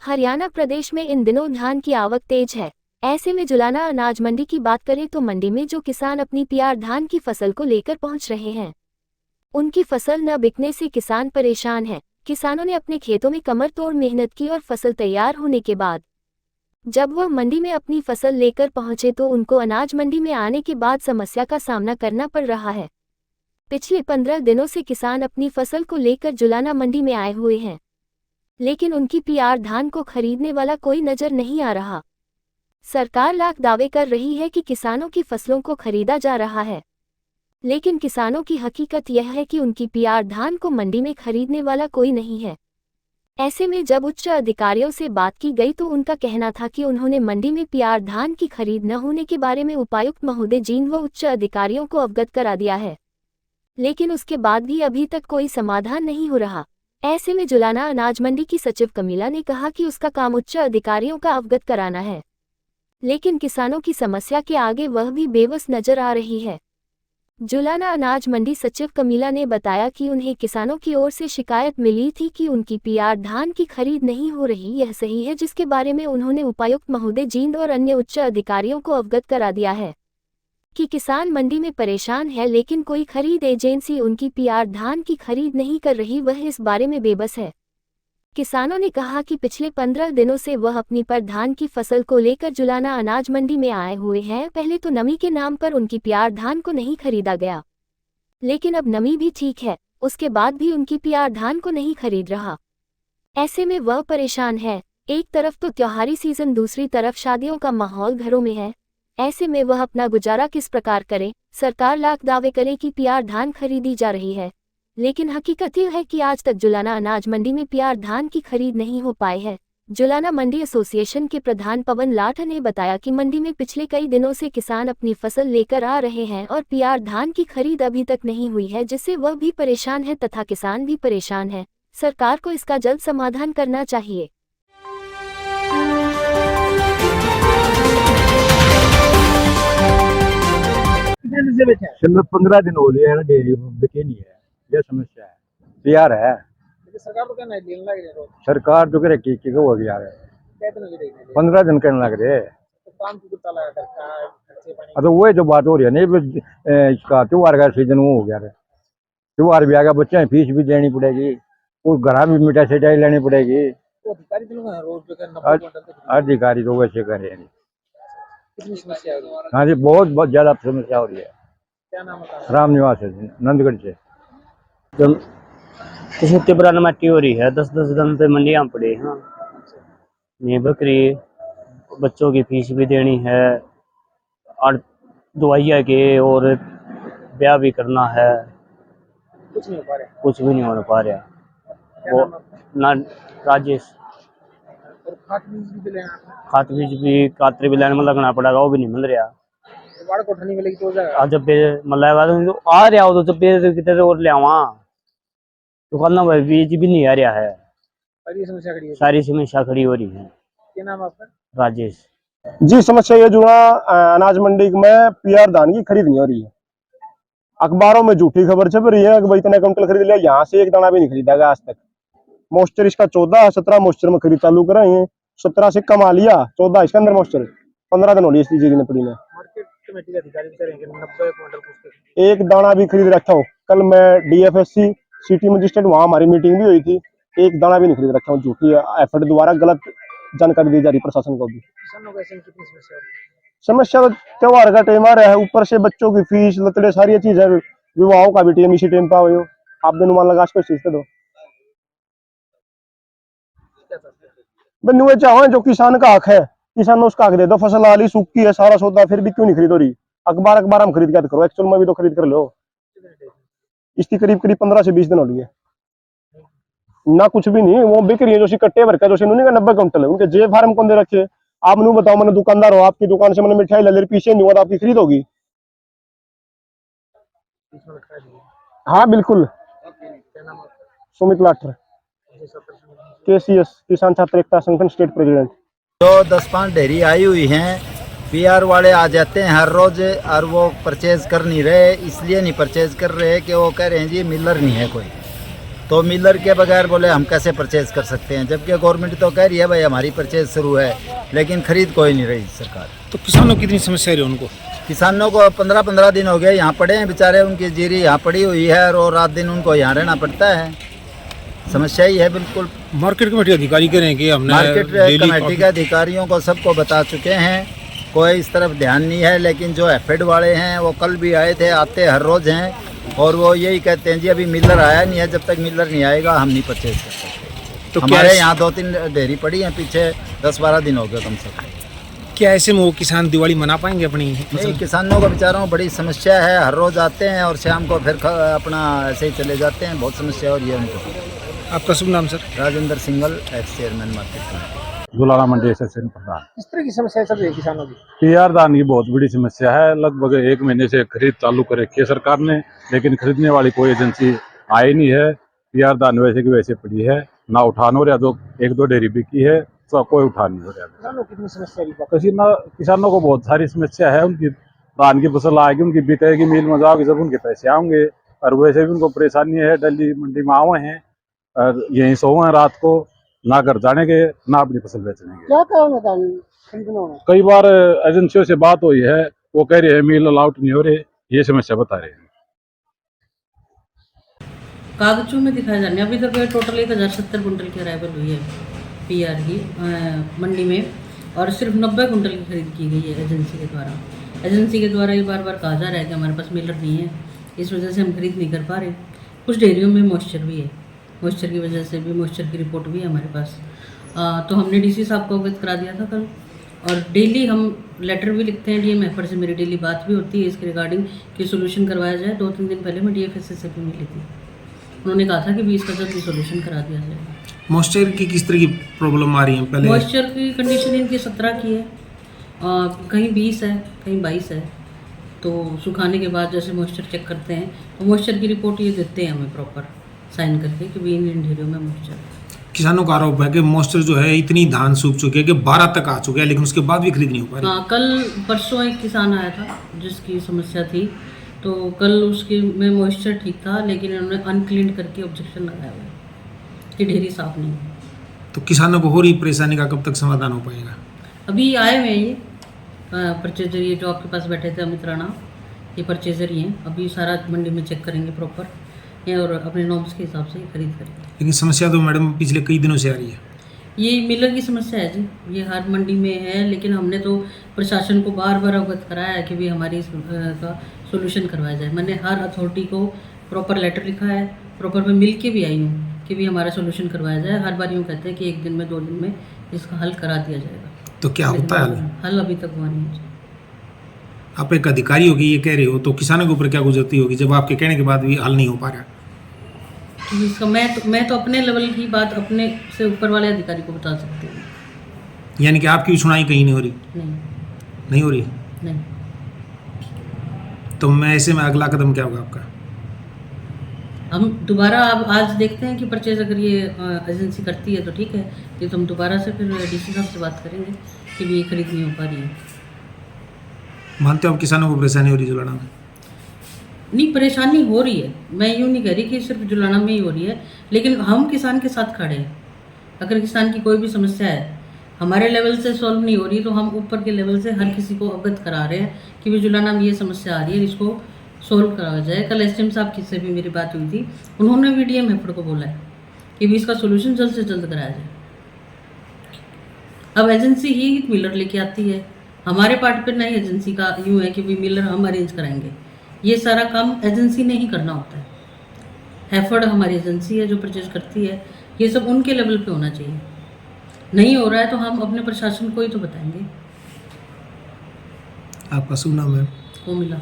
हरियाणा प्रदेश में इन दिनों धान की आवक तेज है। ऐसे में जुलाना अनाज मंडी की बात करें तो मंडी में जो किसान अपनी पीआर धान की फसल को लेकर पहुंच रहे हैं, उनकी फसल न बिकने से किसान परेशान हैं। किसानों ने अपने खेतों में कमर तोड़ मेहनत की और फसल तैयार होने के बाद जब वह मंडी में अपनी फसल लेकर पहुंचे तो उनको अनाज मंडी में आने के बाद समस्या का सामना करना पड़ रहा है। पिछले 15 दिनों से किसान अपनी फसल को लेकर जुलाना मंडी में आए हुए हैं, लेकिन उनकी पीआर धान को खरीदने वाला कोई नजर नहीं आ रहा। सरकार लाख दावे कर रही है कि किसानों की फसलों को खरीदा जा रहा है, लेकिन किसानों की हकीकत यह है कि उनकी पीआर धान को मंडी में खरीदने वाला कोई नहीं है। ऐसे में जब उच्च अधिकारियों से बात की गई तो उनका कहना था कि उन्होंने मंडी में पीआर धान की खरीद न होने के बारे में उपायुक्त महोदय जींद व उच्च अधिकारियों को अवगत करा दिया है, लेकिन उसके बाद भी अभी तक कोई समाधान नहीं हो रहा। ऐसे में जुलाना अनाज मंडी की सचिव कमीला ने कहा कि उसका काम उच्च अधिकारियों का अवगत कराना है, लेकिन किसानों की समस्या के आगे वह भी बेबस नजर आ रही है। जुलाना अनाज मंडी सचिव कमीला ने बताया कि उन्हें किसानों की ओर से शिकायत मिली थी कि उनकी पीआर धान की खरीद नहीं हो रही, यह सही है, जिसके बारे में उन्होंने उपायुक्त महोदय जींद और अन्य उच्च अधिकारियों को अवगत करा दिया है कि किसान मंडी में परेशान है, लेकिन कोई खरीद एजेंसी उनकी पीआर धान की खरीद नहीं कर रही, वह इस बारे में बेबस है। किसानों ने कहा कि पिछले 15 दिनों से वह अपनी पर धान की फसल को लेकर जुलाना अनाज मंडी में आए हुए हैं। पहले तो नमी के नाम पर उनकी पीआर धान को नहीं खरीदा गया, लेकिन अब नमी भी ठीक है, उसके बाद भी उनकी पीआर धान को नहीं खरीद रहा। ऐसे में वह परेशान है। एक तरफ तो त्योहारी सीजन, दूसरी तरफ शादियों का माहौल घरों में है। ऐसे में वह अपना गुजारा किस प्रकार करे। सरकार लाख दावे करे कि पीआर धान खरीदी जा रही है, लेकिन हकीकत यह है कि आज तक जुलाना अनाज मंडी में पीआर धान की खरीद नहीं हो पाई है। जुलाना मंडी एसोसिएशन के प्रधान पवन लाठ ने बताया कि मंडी में पिछले कई दिनों से किसान अपनी फसल लेकर आ रहे हैं और पीआर धान की खरीद अभी तक नहीं हुई है, जिससे वह भी परेशान है तथा किसान भी परेशान है। सरकार को इसका जल्द समाधान करना चाहिए। सिर्फ 15 दिन हो रहे हैं ना, डेयरी बिके नहीं है, ये समस्या है। तैयार है सरकार तो कहना है सरकार तो कह रही कि हो गया है, 15 दिन कहने लग रहे। तो वही जो बात हो रही है नहीं, इसका त्योहार का सीजन वो हो गया है, त्योहार भी आ गया, बच्चे फीस भी देनी पड़ेगी, और घर भी मिठाई सिटाई लेनी पड़ेगी। अधिकारी तो वैसे कर रहे हैं। हाँ जी, बहुत ज्यादा समस्या हो रही है। क्या नाम है? राम निवास है, नंदगढ़ से। तो तिब्रान मट्टी हो रही है, 10-10 दिन से मंडियां पड़ी। हाँ, ये बकरी, बच्चों की फीस भी देनी है और दवाइयाँ के और ब्याह भी करना है, कुछ नहीं हो पा रहा। कुछ भी नहीं हो पा रहा। क्या वो नाम है? ना राजेश। और खाद बीज भी लेना है। खाद बीज भी कातरी भी लाइन में लगना पड़ेगा, वो भी नहीं मिल रहा। बाढ़ को नहीं मिलेगी तो हो जाएगा। आज जब मतलब आ रहा हो तो कितने और ले आवा तो कहना भाई, बीज भी नहीं आ रहा है। सारी समस्या खड़ी है। सारी समस्या खड़ी हो रही है। क्या नाम है आपका? राजेश जी, समस्या ये जो अनाज मंडी में पीआर धान की खरीद नहीं हो रही है। अखबारों में झूठी खबर छप रही है कि भाई इतने क्विंटल खरीद लिया, यहाँ से एक दाना भी नहीं खरीदा गया आज तक। मॉइस्चर इसका 14-17 मॉइस्चर में खरीद चालू कर रहे हैं, 17 से कमा लिया, 14 इसके अंदर मॉइस्चर। 15 दिन हो रही है इसकी पड़ी में। मार्केट कमेटी के अधिकारी कह रहे हैं कि 90 क्विंटल कुछ एक दाना भी खरीद रखा हो। कल मैं डीएफएससी सिटी मजिस्ट्रेट, वहां हमारी मीटिंग भी हुई थी, एक दाना भी नहीं खरीद रखा हूँ। झूठी एफर्ट द्वारा गलत जानकारी दी जा रही प्रशासन को भी। किसानों को ऐसे में कितनी समस्या हो रही है? समस्या तो त्योहार का टाइम आ रहा है, ऊपर से बच्चों की फीस लतड़े सारी चीज है, विवाहों का भी टाइम इसी टाइम पे हो। आप दिन मान लगा कोई चीज दो बंधुए चाहो, जो किसान का हक है, किसान उसका हक दे दो। फसल आली सूखी है, सारा सौदा, फिर भी क्यों नहीं खरीदो रही? अखबार हम खरीद के करो, एक्चुअल में भी तो खरीद कर लो। इसकी करीब 15 से 20 दिन हो रही है ना, कुछ भी नहीं। वो बिक रही है जो कट्टे भर का, जो 90 क्विंटल है, उनके जे फार्म कौन दे रखे। आप नू बताओ, मैंने दुकानदार हो, आपकी दुकान से मैंने मिठाई ले ली, पीछे नहीं हुआ तो आपकी खरीद होगी? हाँ बिल्कुल। सुमित लाठर, KCS किसान छात्र एकता संगठन स्टेट प्रेसिडेंट। जो 10-5 डेयरी आई हुई हैं, पीआर वाले आ जाते हैं हर रोज और वो परचेज कर नहीं रहे। इसलिए नहीं परचेज कर रहे कि वो कह रहे हैं जी मिलर नहीं है कोई। तो मिलर के बगैर बोले हम कैसे परचेज कर सकते हैं, जबकि गवर्नमेंट तो कह रही है भाई हमारी परचेज शुरू है, लेकिन खरीद कोई नहीं रही सरकार। तो किसानों की कितनी समस्या है उनको? किसानों को 15-15 दिन हो गए यहाँ पड़े हैं बेचारे, उनकी जीरी यहाँ पड़ी हुई है और रात दिन उनको यहाँ रहना पड़ता है। समस्या ही है बिल्कुल। मार्केट कमेटी अधिकारी कह रहे हैं कि हमने मार्केट डेली कमेटी के अधिकारियों को सबको बता चुके हैं, कोई इस तरफ ध्यान नहीं है। लेकिन जो एफेड वाले हैं वो कल भी आए थे, आते हर रोज़ हैं, और वो यही कहते हैं जी अभी मिलर आया नहीं है, जब तक मिलर नहीं आएगा हम नहीं परचेज कर सकते। तो हमारे यहाँ 2-3 डेयरी पड़ी हैं, पीछे 10-12 दिन हो गए कम से कम। क्या ऐसे में वो किसान दिवाली मना पाएंगे अपनी नहीं, फसल? किसानों को बेचारों को बड़ी समस्या है, हर रोज़ आते हैं और शाम को फिर अपना ऐसे ही चले जाते हैं, बहुत समस्या हो रही है उनको। आपका शुभ नाम सर? Rajendra Singla, ex chairman market committee. Julana मंडी एसोसिएशन प्रधान। किस तरह की समस्या चल रही है किसानों की? पीआर धान की बहुत बड़ी समस्या है। लगभग 1 महीने से खरीद चालू कर रखी है सरकार ने, लेकिन खरीदने वाली कोई एजेंसी आई नहीं है। पीआर धान वैसे की वैसे पड़ी है, ना उठान हो रहा, जो 1-2 डेयरी बिकी है तो कोई उठान नहीं हो रहा। किसानों की कितनी समस्या है? किसानों को बहुत सारी समस्या है। उनकी धान की फसल आएगी, उनकी बिकेगी, मिल में जाओगी, जब उनके पैसे आएंगे। और वैसे भी उनको परेशानी है, दिल्ली मंडी में आए हैं और यहीं सो हैं रात को, ना घर जाने के ना अपनी फसल बेचने के। क्या कारण है? कई बार एजेंसियों से बात हुई है, वो कह रहे हैं मिल अलाउट नहीं हो रहे, ये समस्या बता रहे हैं। कागजों में दिखाया जाने अभी तक टोटल 1070 कुंटल की अराइवल हुई है पीआर की मंडी में, और सिर्फ 90 कुंटल की खरीद की गई है एजेंसी के द्वारा। एजेंसी के द्वारा ये बार बार कहा जा रहा है कि हमारे पास मिलर नहीं है, इस वजह से हम खरीद नहीं कर पा रहे। कुछ डेयरियों में मॉइस्चर भी है, मॉइस्चर की वजह से भी मॉइस्चर की रिपोर्ट भी है हमारे पास। तो हमने डीसी साहब को अवगत करा दिया था कल, और डेली हम लेटर भी लिखते हैं डीएम एफर से, मेरी डेली बात भी होती है इसके रिगार्डिंग कि सोल्यूशन करवाया जाए। 2-3 दिन पहले मैं डीएफएसए से भी मिली थी, उन्होंने कहा था कि 20 का जल्दी सोल्यूशन करा दिया जाएगा। मॉइस्चर की किस तरह की प्रॉब्लम आ रही है? पहले मॉइस्चर की कंडीशन इनकी 17 की है, कहीं 20 है, कहीं 22 है। तो सुखाने के बाद जैसे मॉइस्चर चेक करते हैं तो मॉइस्चर की रिपोर्ट ये देते हैं हमें प्रॉपर साइन करके कि भी इन ढेरों में मॉइस्चर। किसानों का आरोप है कि मॉइस्चर जो है इतनी धान सूख चुकी है कि 12 तक आ चुके हैं, लेकिन उसके बाद भी खरीद नहीं हो पा रही। हाँ, कल परसों एक किसान आया था जिसकी समस्या थी, तो कल उसके में मॉइस्चर ठीक था, लेकिन इन्होंने अनक्लीन करके ऑब्जेक्शन लगाया हुआ है कि ढेरी साफ नहीं है। तो किसानों को हो रही परेशानी का कब तक समाधान हो पाएगा? अभी आए हुए हैं ये परचेजर, ये जो आपके पास बैठे थे अमित राणा, ये परचेजर ही हैं। अभी सारा मंडी में चेक करेंगे प्रॉपर और अपने नॉर्म्स के हिसाब से खरीद करेंगे। लेकिन समस्या तो मैडम पिछले कई दिनों से आ रही है। ये मिलर की समस्या है जी, ये हर मंडी में है, लेकिन हमने तो प्रशासन को बार बार अवगत कराया है कि भी हमारी इस का सोल्यूशन करवाया जाए। मैंने हर अथॉरिटी को प्रॉपर लेटर लिखा है, प्रॉपर मैं मिल के भी आई हूँ कि भी हमारा सोल्यूशन करवाया जाए। हर बार यूँ कहते हैं कि 1 दिन में 2 दिन में इसका हल करा दिया जाएगा। तो क्या होता है हल अभी तक हुआ नहीं है। आप एक अधिकारी होगी ये कह रहे हो, तो किसानों के ऊपर क्या गुजरती होगी जब आपके कहने के बाद भी हल नहीं हो पा रहा? तो इसका मैं तो अपने लेवल की बात अपने से ऊपर वाले अधिकारी को बता सकती हूँ। यानी कि आपकी सुनाई कहीं नहीं हो रही? नहीं हो रही? नहीं। तो मैं ऐसे में अगला कदम क्या होगा आपका? हम दोबारा अब आज देखते हैं कि परचेज अगर ये एजेंसी करती है तो ठीक है, ये तो हम दोबारा से फिर डीसी साहब से बात करेंगे कि भी ये खरीद नहीं हो पा रही है। मानते हो आप किसानों को परेशानी हो रही है जुलाना में? नहीं, परेशानी हो रही है, मैं यूँ नहीं कह रही कि सिर्फ जुलाना में ही हो रही है, लेकिन हम किसान के साथ खड़े हैं। अगर किसान की कोई भी समस्या है हमारे लेवल से सॉल्व नहीं हो रही, तो हम ऊपर के लेवल से हर किसी को अवगत करा रहे हैं कि भी जुलाना में ये समस्या आ रही है, इसको सोल्व कराया जाए। कल एसडीएम साहब की से भी मेरी बात हुई थी, उन्होंने भी डीएम एफर्ड को बोला है कि भी इसका सोल्यूशन जल्द से जल्द कराया जाए। अब एजेंसी ही मिलर लेके आती है, हमारे पार्ट पर नहीं एजेंसी का यूँ है कि भी मिलर हम अरेंज कराएंगे। ये सारा काम एजेंसी ने ही करना होता है। हैफर्ड हमारी एजेंसी है जो परचेज करती है, ये सब उनके लेवल पे होना चाहिए। नहीं हो रहा है तो हम अपने प्रशासन को ही तो बताएंगे। आपका शुभ नाम है? वो मिला